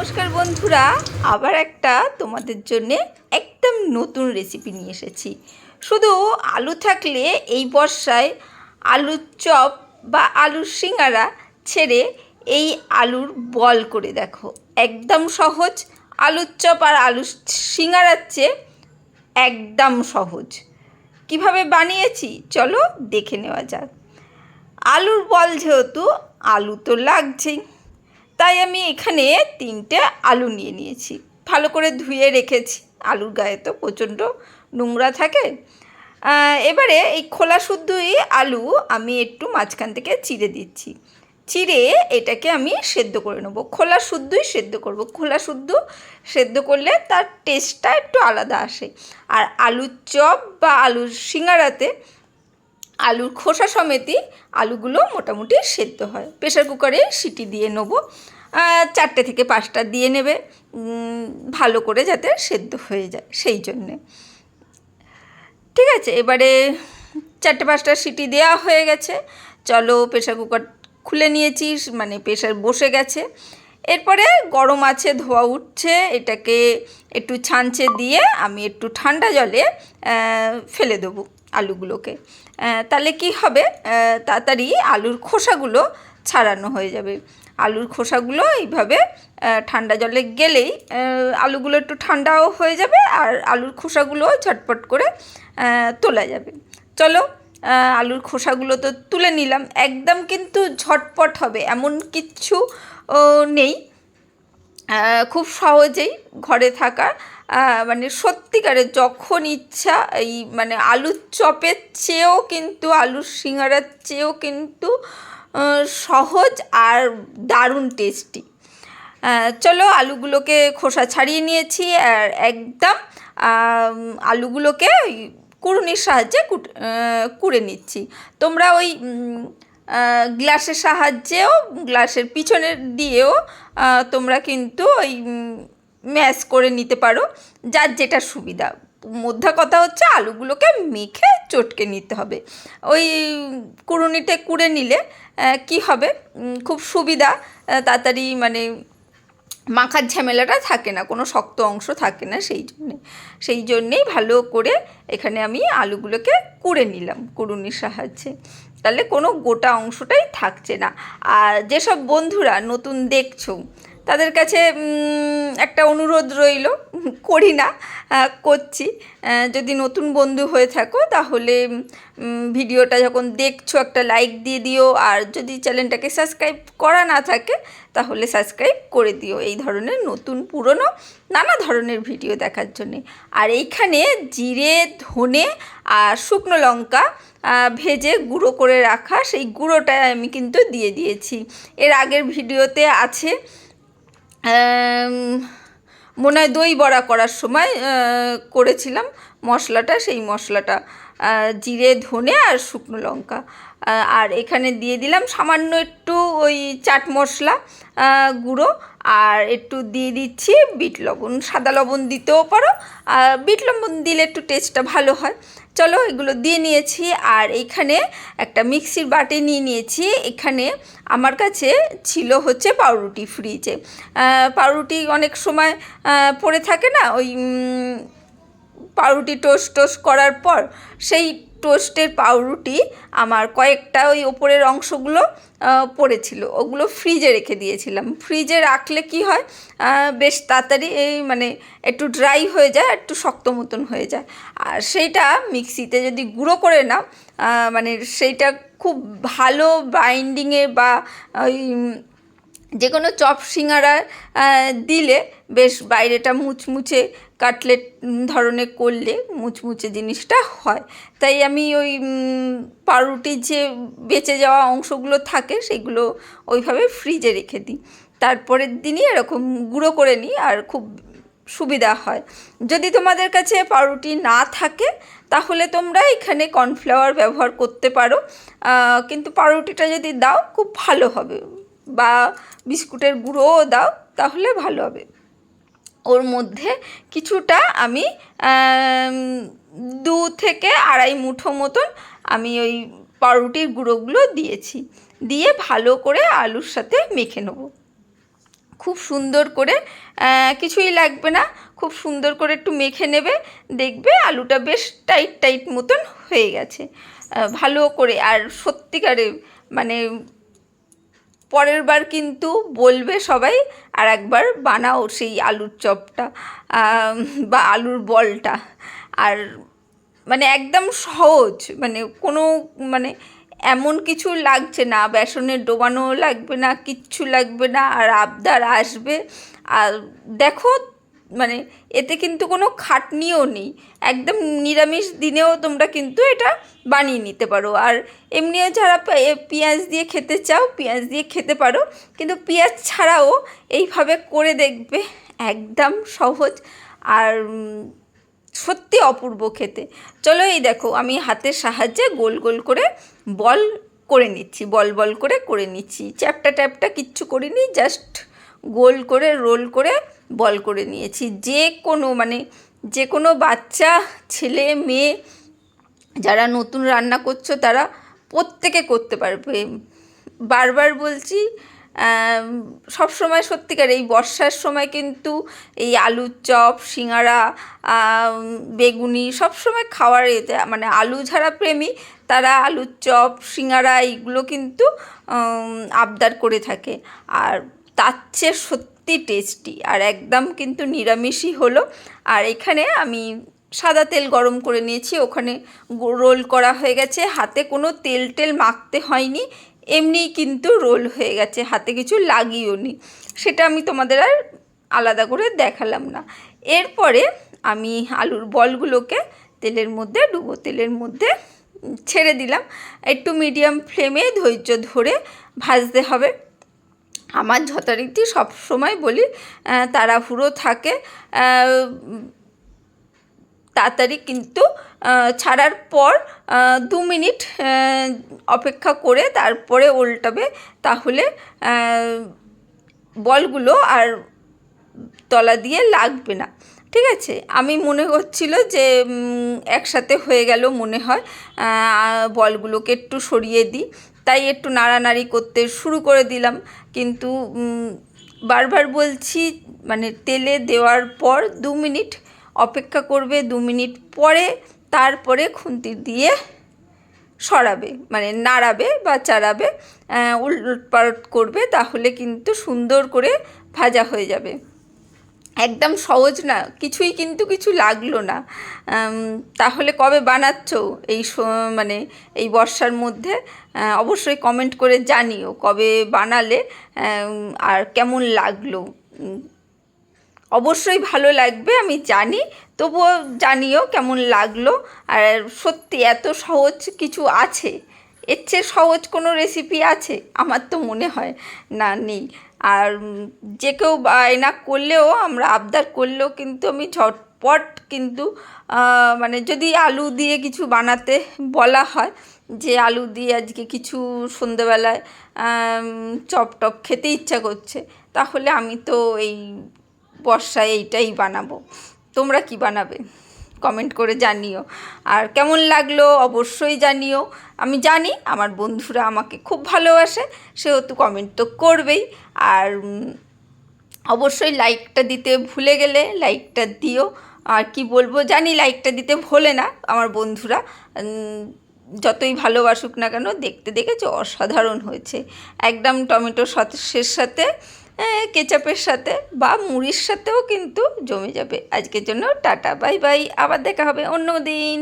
নমস্কার বন্ধুরা, আবার একটা তোমাদের জন্য একদম নতুন রেসিপি নিয়ে এসেছি। শুধু আলু থাকলে এই বর্ষায় আলুর চপ বা আলুর সিঙ্গারা ছেড়ে এই আলুর বল করে দেখো। একদম সহজ, আলুর চপ আর আলুর সিঙ্গারার চেয়ে একদম সহজ। কিভাবে বানিয়েছি চলো দেখে নেওয়া যাক। আলুর বল যেহেতু আলু তো লাগছেই, তাই আমি এখানে 3টে আলু নিয়ে নিয়েছি। ভালো করে ধুয়ে রেখেছি, আলুর গায়ে তো প্রচণ্ড নোংরা থাকে। এবারে এই খোলা শুদ্ধই আলু আমি একটু মাঝখান থেকে চিড়ে দিচ্ছি। চিড়ে এটাকে আমি সেদ্ধ করে নেবো। খোলা শুদ্ধই সেদ্ধ করব। খোলা শুদ্ধ সেদ্ধ করলে তার টেস্টটা একটু আলাদা আসে। আর আলুর চপ বা আলুর সিঙ্গারাতে আলুর খোসা সমেতই আলুগুলো মোটামুটি সেদ্ধ হয়। প্রেশার কুকারে সিটি দিয়ে নেবো, 4টে থেকে 5টা দিয়ে নেবে, ভালো করে যাতে সেদ্ধ হয়ে যায় সেই জন্যে। ঠিক আছে, এবারে 4টে-5টা সিটি দেওয়া হয়ে গেছে। চলো প্রেশার কুকার খুলে নিয়েছি, মানে প্রেশার বসে গেছে। এরপরে গরম আছে, ধোয়া উঠছে, এটাকে একটু ছাঁচে দিয়ে আমি একটু ঠান্ডা জলে ফেলে দেবো আলুগুলোকে। তাহলে কি হবে, তাড়াতাড়ি আলুর খোসাগুলো ছাড়ানো হয়ে যাবে। আলুর খোসাগুলো এইভাবে ঠান্ডা জলে গেলেই আলুগুলো একটু ঠান্ডাও হয়ে যাবে আর আলুর খোসাগুলো ঝটপট করে তোলা যাবে। চলো আলুর খোসাগুলো তো তুলে নিলাম। একদম কিন্তু ঝটপট হবে এমন কিচ্ছু নেই, খুব সহজেই ঘরে থাকা, মানে সত্যিকারের যখন ইচ্ছা এই মানে আলুর চপের চেয়েও কিন্তু আলুর সিঙ্গারার চেয়েও কিন্তু সহজ আর দারুণ টেস্টি। চলো আলুগুলোকে খোসা ছাড়িয়ে নিয়েছি আর একদম আলুগুলোকে ওই কুড়ুনির সাহায্যে কুড়ে নিচ্ছি। তোমরা ওই গ্লাসের সাহায্যেও, গ্লাসের পিছনে দিয়েও তোমরা কিন্তু ওই ম্যাশ করে নিতে পারো, যার যেটা সুবিধা। মধ্যে কথা হচ্ছে আলুগুলোকে মেখে চটকে নিতে হবে। ওই কুড়ুনিতে কুড়ে নিলে কি হবে, খুব সুবিধা, তাড়াতাড়ি মানে মাখার ঝামেলাটা থাকে না, কোনো শক্ত অংশ থাকে না। সেই জন্যেই ভালো করে এখানে আমি আলুগুলোকে কুড়ে নিলাম কুড়ুনির সাহায্যে, তাহলে কোনো গোটা অংশটাই থাকছে না। আর যেসব বন্ধুরা নতুন দেখছো তাদের কাছে একটা অনুরোধ রইল, করি না, করছি। যদি নতুন বন্ধু হয়ে থাকো তাহলে ভিডিওটা যখন দেখছো একটা লাইক দিয়ে দিও, আর যদি চ্যানেলটাকে সাবস্ক্রাইব করা না থাকে তাহলে সাবস্ক্রাইব করে দিও এই ধরনের নতুন পুরনো নানা ধরনের ভিডিও দেখার জন্যে। আর এইখানে জিরে, ধনে আর শুকনো লঙ্কা ভেজে গুঁড়ো করে রাখা, সেই গুঁড়োটা আমি কিন্তু দিয়ে দিয়েছি। এর আগের ভিডিওতে আছে, মনে হয় দই বড়া করার সময় করেছিলাম মশলাটা, সেই মশলাটা জিরে, ধনে আর শুকনো লঙ্কা। আর এখানে দিয়ে দিলাম সামান্য একটু ওই চাট মশলা গুঁড়ো, আর একটু দিয়ে দিচ্ছি বিট লবণ। সাদা লবণ দিতেও পারো, বিট লবণ দিলে একটু টেস্টটা ভালো হয়। চলো এগুলো দিয়ে নিয়েছি। আর এইখানে একটা মিক্সির বাটি নিয়ে নিয়েছি। এখানে আমার কাছে ছিল হচ্ছে পাউরুটি ফ্রিজে, পাউরুটি অনেক সময় পড়ে থাকে না, ওই পাউরুটি টোস্ট করার পর সেই টোস্টের পাউরুটি আমার কয়েকটা ওই ওপরের অংশগুলো পড়েছিল, ওগুলো ফ্রিজে রেখে দিয়েছিলাম। ফ্রিজে রাখলে কি হয়, বেশ তাড়াতাড়ি মানে একটু ড্রাই হয়ে যায়, একটু শক্ত মতন হয়ে যায়। আর সেইটা মিক্সিতে যদি গুঁড়ো করে নাও, মানে সেইটা খুব ভালো বাইন্ডিংয়ে বা ওই যে কোনো চপ সিঙ্গারা দিলে বেশ বাইরেটা মুচমুচে, কাটলেট ধরনের করলে মুচমুচে জিনিসটা হয়। তাই আমি ওই পাউরুটির যে বেঁচে যাওয়া অংশগুলো থাকে সেগুলো ওইভাবে ফ্রিজে রেখে দিই, তারপরের দিনই এরকম গুঁড়ো করে নিই, আর খুব সুবিধা হয়। যদি তোমাদের কাছে পাউরুটি না থাকে তাহলে তোমরা এখানে কর্নফ্লাওয়ার ব্যবহার করতে পারো, কিন্তু পাউরুটিটা যদি দাও খুব ভালো হবে, বা বিস্কুটের গুঁড়োও দাও তাহলে ভালো হবে। ওর মধ্যে কিছুটা আমি 2 থেকে আড়াই মুঠো মতন আমি ওই পাউরুটির গুঁড়োগুলো দিয়েছি, দিয়ে ভালো করে আলুর সাথে মেখে নেবো। খুব সুন্দর করে, কিছুই লাগবে না, খুব সুন্দর করে একটু মেখে নেবে, দেখবে আলুটা বেশ টাইট টাইট মতন হয়ে গেছে। ভালো করে, আর সত্যিকারে মানে পরের বার কিন্তু বলবে সবাই আর একবার বানাও সেই আলুর চপটা বা আলুর বলটা। আর মানে একদম সহজ, মানে কোনো মানে এমন কিছু লাগছে না, বেসনের ডোবানো লাগবে না, কিচ্ছু লাগবে না, আর আবদার আসবে। আর দেখো মানে এতে কিন্তু কোনো খাটনিও নেই, একদম নিরামিষ দিনেও তোমরা কিন্তু এটা বানিয়ে নিতে পারো। আর এমনিও যারা পেঁয়াজ দিয়ে খেতে চাও পেঁয়াজ দিয়ে খেতে পারো, কিন্তু পেঁয়াজ ছাড়াও এইভাবে করে দেখবে, একদম সহজ আর সত্যি অপূর্ব খেতে। চলো এই দেখো আমি হাতের সাহায্যে গোল গোল করে বল করে নিচ্ছি, বল বল করে করে নিচ্ছি, চ্যাপটা ট্যাপটা কিচ্ছু করিনি, জাস্ট গোল করে রোল করে বল করে নিয়েছি। যে কোনো মানে যে কোনো বাচ্চা, ছেলে মেয়ে যারা নতুন রান্না করছো তারা প্রত্যেকে করতে পারবে। বারবার বলছি, সব সময় সত্যিকার এই বর্ষার সময় কিন্তু এই আলুর চপ, সিঙাড়া, বেগুনি সব সময় খাওয়ার এতে মানে আলু ঝাড়া প্রেমী তারা আলুর চপ, সিঙাড়া এইগুলো কিন্তু আবদার করে থাকে। আর তার চেয়ে সত্যি টেস্টি, আর একদম কিন্তু নিরামিষই হলো। আর এখানে আমি সাদা তেল গরম করে নিয়েছি, ওখানে রোল করা হয়ে গেছে, হাতে কোনো তেল টেল মাখতে হয়নি, এমনিই কিন্তু রোল হয়ে গেছে, হাতে কিছু লাগিও নি। সেটা আমি তোমাদের আর আলাদা করে দেখালাম না। এরপরে আমি আলুর বলগুলোকে তেলের মধ্যে তেলের মধ্যে ছেড়ে দিলাম। একটু মিডিয়াম ফ্লেমে ধৈর্য ধরে ভাজতে হবে। আমার যথারীতি সবসময় বলি তাড়াহুড়ো থাকে, তাড়াতাড়ি কিন্তু ছাড়ার পর 2 মিনিট অপেক্ষা করে তারপরে উল্টাবে, তাহলে বলগুলো আর তলা দিয়ে লাগবে না। ঠিক আছে, আমি মনে হচ্ছিল যে একসাথে হয়ে গেল মনে হয়, বলগুলোকে একটু সরিয়ে দিই, তাই একটু নাড়ানাড়ি করতে শুরু করে দিলাম। কিন্তু বারবার বলছি মানে তেলে দেওয়ার পর 2 মিনিট অপেক্ষা করবে, 2 মিনিট পরে তারপরে খুন্তি দিয়ে সরাবে, মানে নাড়াবে বা চাড়াবে, উলটপালট করবে, তাহলে কিন্তু সুন্দর করে ভাজা হয়ে যাবে। একদম সহজ না, কিছুই কিন্তু কিছু লাগলো না। তাহলে কবে বানাচ্ছ এই মানে এই বর্ষার মধ্যে? অবশ্যই কমেন্ট করে জানিও কবে বানালে আর কেমন লাগলো। অবশ্যই ভালো লাগবে আমি জানি, তবুও জানিও কেমন লাগলো। আর সত্যি এত সহজ কিছু আছে, এর চেয়ে সহজ কোনো রেসিপি আছে? আমার তো মনে হয় না, নেই। আর যে কেউ বায়না করলেও, আমরা আবদার করলেও কিন্তু আমি ঝটপট কিন্তু মানে যদি আলু দিয়ে কিছু বানাতে বলা হয়, যে আলু দিয়ে আজকে কিছু সন্ধেবেলায় চপ টপ খেতে ইচ্ছা করছে, তাহলে আমি তো এই বর্ষায় এইটাই বানাবো। তোমরা কি বানাবে কমেন্ট করে জানিও, আর কেমন লাগলো অবশ্যই জানিও। আমি জানি আমার বন্ধুরা আমাকে খুব ভালোবাসে, সেহেতু কমেন্ট তো করবেই। আর অবশ্যই লাইকটা দিতে ভুলে গেলে লাইকটা দিও। আর কি বলবো জানি, লাইকটা দিতে ভোলে না আমার বন্ধুরা, যতই ভালোবাসুক না কেন। দেখতে দেখেছো অসাধারণ হয়েছে, একদম টমেটো সসের সাথে, কেচাপের সাথে বা মুড়ির সাথেও কিন্তু জমে যাবে। আজকের জন্য টাটা, বাই বাই, আবার দেখা হবে অন্য দিন।